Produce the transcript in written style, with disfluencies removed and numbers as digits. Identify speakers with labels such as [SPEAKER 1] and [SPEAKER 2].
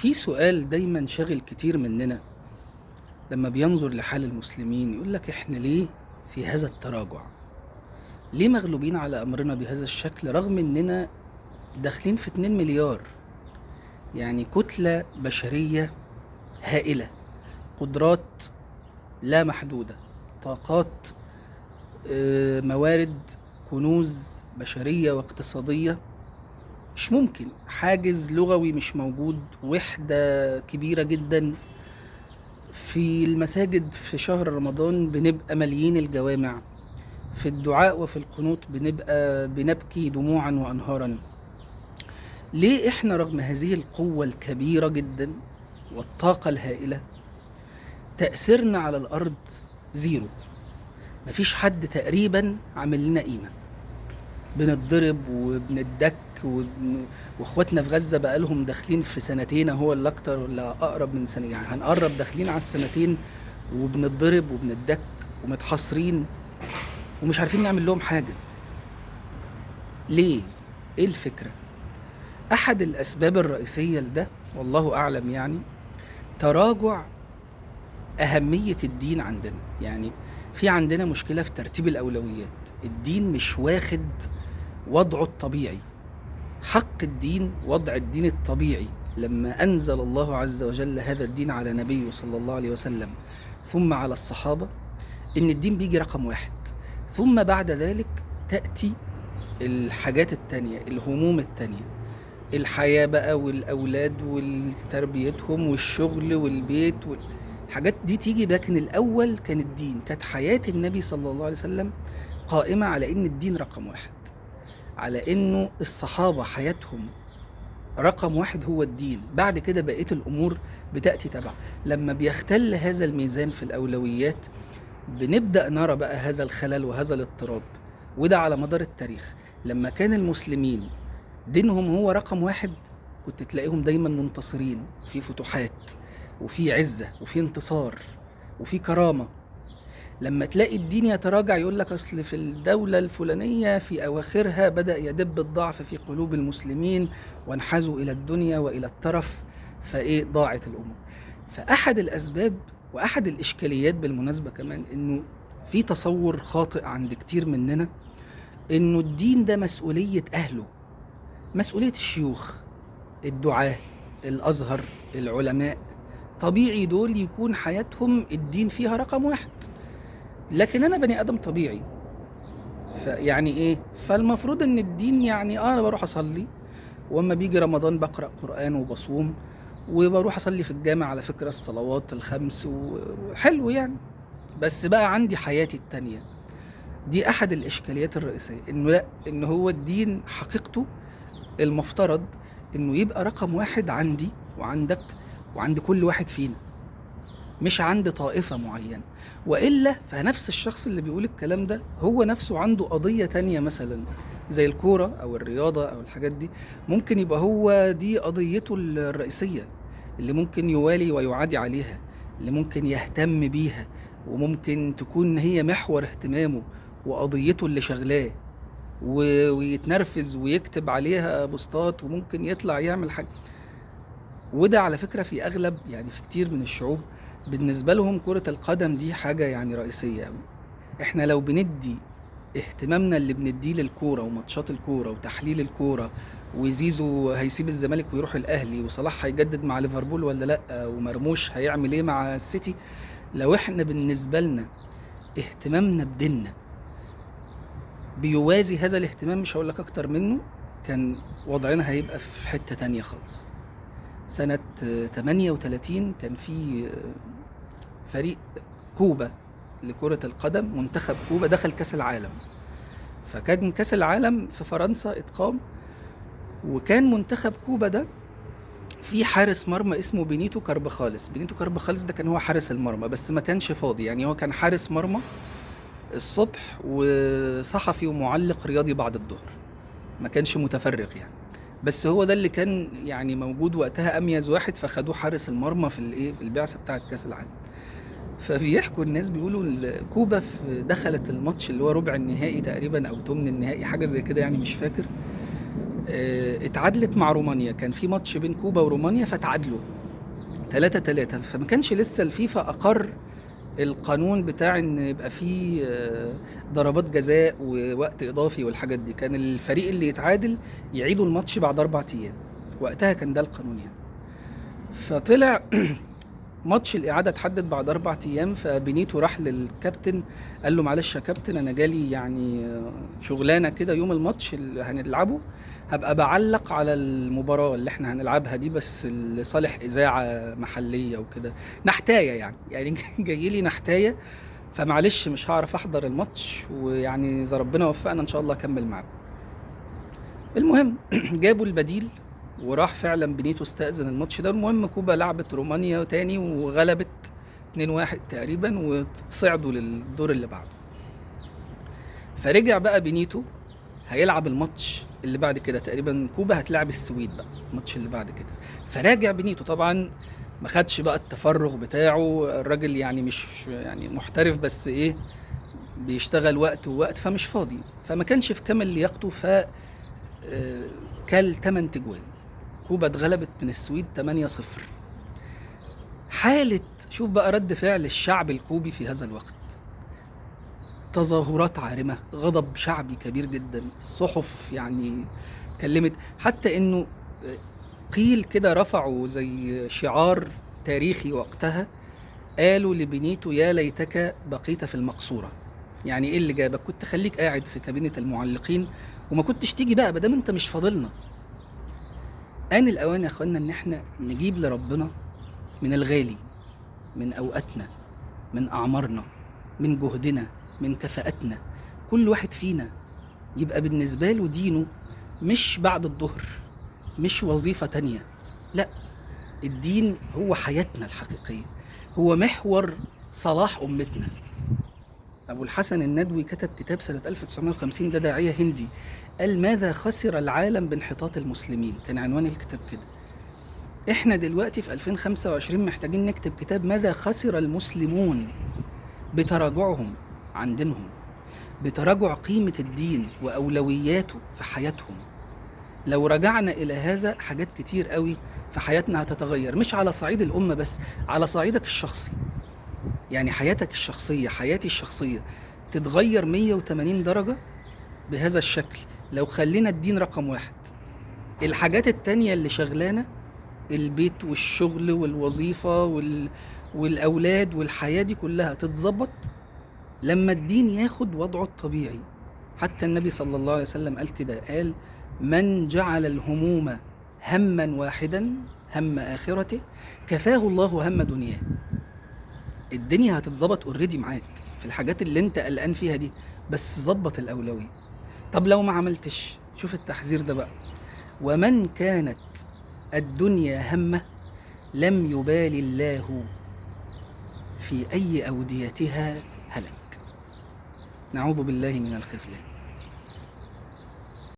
[SPEAKER 1] في سؤال دايما شاغل كتير مننا لما بينظر لحال المسلمين، يقول لك احنا ليه في هذا التراجع؟ ليه مغلوبين على امرنا بهذا الشكل رغم اننا داخلين في 2 مليار؟ يعني كتلة بشرية هائلة، قدرات لا محدودة، طاقات، موارد، كنوز بشرية واقتصادية. مش ممكن حاجز لغوي مش موجود، وحدة كبيرة جدا. في المساجد في شهر رمضان بنبقى مليين الجوامع، في الدعاء وفي القنوت بنبقى بنبكي دموعا وأنهارا. ليه احنا رغم هذه القوة الكبيرة جدا والطاقة الهائلة تأثيرنا على الأرض زيرو؟ مفيش حد تقريبا عامل لنا قيمة. بنتضرب وبندك واخواتنا في غزة بقالهم داخلين في سنتين، هو اللي اكتر ولا اقرب من سنة، يعني هنقرب داخلين على السنتين، وبنتضرب وبندك ومتحصرين ومش عارفين نعمل لهم حاجة. ليه؟ ايه الفكرة؟ احد الاسباب الرئيسية لده والله اعلم يعني تراجع اهمية الدين عندنا. يعني في عندنا مشكلة في ترتيب الاولويات. الدين مش واخد وضعه الطبيعي، حق الدين، وضع الدين الطبيعي لما أنزل الله عز وجل هذا الدين على نبيه صلى الله عليه وسلم ثم على الصحابة، إن الدين بيجي رقم واحد، ثم بعد ذلك تأتي الحاجات التانية، الهموم التانية، الحياة بقى والأولاد وتربيتهم والشغل والبيت الحاجات دي تيجي. لكن الأول كان الدين، كانت حياة النبي صلى الله عليه وسلم قائمة على إن الدين رقم واحد، على إنه الصحابة حياتهم رقم واحد هو الدين، بعد كده بقية الأمور بتأتي تبع. لما بيختل هذا الميزان في الأولويات بنبدأ نرى بقى هذا الخلل وهذا الاضطراب. وده على مدار التاريخ. لما كان المسلمين دينهم هو رقم واحد كنت تلاقيهم دايما منتصرين، في فتوحات وفي عزة وفي انتصار وفي كرامة. لما تلاقي الدين يتراجع يقول لك أصل في الدولة الفلانية في أواخرها بدأ يدب الضعف في قلوب المسلمين وانحازوا إلى الدنيا وإلى الترف، فإيه ضاعت الأمور. فأحد الأسباب وأحد الإشكاليات بالمناسبة كمان إنه في تصور خاطئ عند كتير مننا إنه الدين ده مسؤولية أهله، مسؤولية الشيوخ، الدعاة، الأزهر، العلماء. طبيعي دول يكون حياتهم الدين فيها رقم واحد، لكن أنا بني آدم طبيعي، فيعني إيه؟ فالمفروض إن الدين يعني أنا بروح أصلي، وأما بيجي رمضان بقرأ قرآن وبصوم، وبروح أصلي في الجامع على فكرة الصلوات الخمس وحلو يعني. بس بقى عندي حياتي التانية. دي أحد الإشكاليات الرئيسية، إنه لأ، إن هو الدين حقيقته المفترض إنه يبقى رقم واحد عندي وعندك وعند كل واحد فينا، مش عند طائفة معينة. وإلا فنفس الشخص اللي بيقول الكلام ده هو نفسه عنده قضية تانية، مثلا زي الكورة أو الرياضة أو الحاجات دي، ممكن يبقى هو دي قضيته الرئيسية اللي ممكن يوالي ويعادي عليها، اللي ممكن يهتم بيها، وممكن تكون هي محور اهتمامه وقضيته اللي شغلاه، ويتنرفز ويكتب عليها بوستات، وممكن يطلع يعمل حاجة. وده على فكرة في أغلب، يعني في كتير من الشعوب بالنسبة لهم كرة القدم دي حاجة يعني رئيسية أوي. إحنا لو بندي اهتمامنا اللي بنديه للكورة وماتشات الكورة وتحليل الكورة، وزيزو هيسيب الزمالك ويروح الأهلي، وصلاح هيجدد مع ليفربول ولا لأ، ومرموش هيعمل إيه مع السيتي، لو إحنا بالنسبة لنا اهتمامنا بديننا بيوازي هذا الاهتمام، مش هقولك أكتر منه، كان وضعنا هيبقى في حتة تانية خالص. سنة 38 كان في فريق كوبا لكرة القدم، منتخب كوبا دخل كأس العالم. فكان كأس العالم في فرنسا اتقام، وكان منتخب كوبا ده في حارس مرمى اسمه بينيتو كارباخاليس. بينيتو كارباخاليس ده كان هو حارس المرمى، بس ما كانش فاضي، يعني هو كان حارس مرمى الصبح وصحفي ومعلق رياضي بعد الظهر، ما كانش متفرغ يعني. بس هو ده اللي كان يعني موجود وقتها، اميز واحد، فخدوه حارس المرمى في الايه، في البعثه بتاعه كاس العالم. فبيحكوا الناس بيقولوا كوبا دخلت الماتش اللي هو ربع النهائي تقريبا او ثمن النهائي، حاجه زي كده يعني مش فاكر. اتعادلت مع رومانيا، كان في ماتش بين كوبا ورومانيا فتعادلوا 3-3، فما كانش لسه الفيفا أقر القانون بتاع ان يبقى فيه ضربات جزاء ووقت اضافي والحاجات دي. كان الفريق اللي يتعادل يعيدوا الماتش بعد 4 ايام، وقتها كان ده القانون يعني. فطلع ماتش الإعادة اتحدد بعد 4 أيام، فبنيتو راح للكابتن قال له معلش يا كابتن أنا جالي يعني شغلانة كده يوم الماتش اللي هنلعبه، هبقى بعلق على المباراة اللي احنا هنلعبها دي بس لصالح إذاعة محلية وكده، نحتاية يعني جاي لي نحتاية، فمعلش مش هعرف أحضر الماتش، ويعني إذا ربنا وفقنا إن شاء الله أكمل معاكم. المهم جابوا البديل وراح فعلا بنيتو استأذن الماتش ده. المهم كوبا لعبت رومانيا تاني وغلبت 2-1 تقريبا، وصعدوا للدور اللي بعده. فرجع بقى بنيتو هيلعب الماتش اللي بعد كده، تقريبا كوبا هتلعب السويد بقى الماتش اللي بعد كده. فراجع بنيتو طبعا ما خدش بقى التفرغ بتاعه، الراجل يعني مش يعني محترف بس ايه بيشتغل وقت ووقت، فمش فاضي، فما كانش في كامل لياقته، ف كل 8 تجوان. كوبا اتغلبت من السويد 8-0. حالة، شوف بقى رد فعل الشعب الكوبي في هذا الوقت، تظاهرات عارمة، غضب شعبي كبير جدا، الصحف يعني كلمت، حتى انه قيل كده رفعوا زي شعار تاريخي وقتها، قالوا لبنيتو يا ليتك بقيت في المقصورة. يعني ايه اللي جابك؟ كنت خليك قاعد في كابينة المعلقين وما كنتش تيجي بقى بدام انت مش فاضلنا. آن الأوان يا أخوانا إن إحنا نجيب لربنا من الغالي، من أوقاتنا، من أعمارنا، من جهدنا، من كفاءتنا. كل واحد فينا يبقى بالنسبة له دينه مش بعد الظهر، مش وظيفة تانية، لا، الدين هو حياتنا الحقيقية، هو محور صلاح أمتنا. أبو الحسن الندوي كتب كتاب سنة 1950، ده داعية هندي، قال ماذا خسر العالم بانحطاط المسلمين، كان عنوان الكتاب كده. احنا دلوقتي في 2025 محتاجين نكتب كتاب ماذا خسر المسلمون بتراجعهم عن دينهم، بتراجع قيمة الدين وأولوياته في حياتهم. لو رجعنا إلى هذا حاجات كتير قوي في حياتنا هتتغير، مش على صعيد الأمة بس، على صعيدك الشخصي. يعني حياتك الشخصية، حياتي الشخصية تتغير 180 درجة بهذا الشكل لو خلينا الدين رقم 1. الحاجات التانية اللي شغلانة، البيت والشغل والوظيفة والأولاد والحياة دي كلها تتظبط لما الدين ياخد وضعه الطبيعي. حتى النبي صلى الله عليه وسلم قال كده، قال من جعل الهموم هما واحدا، هم آخرته، كفاه الله هم دنياه. الدنيا هتتظبط اوريدي معاك في الحاجات اللي انت قلقان فيها دي، بس ظبط الأولوية. طب لو ما عملتش، شوف التحذير ده بقى، ومن كانت الدنيا همه لم يبال الله في أي أوديتها هلك. نعوذ بالله من الخذلان.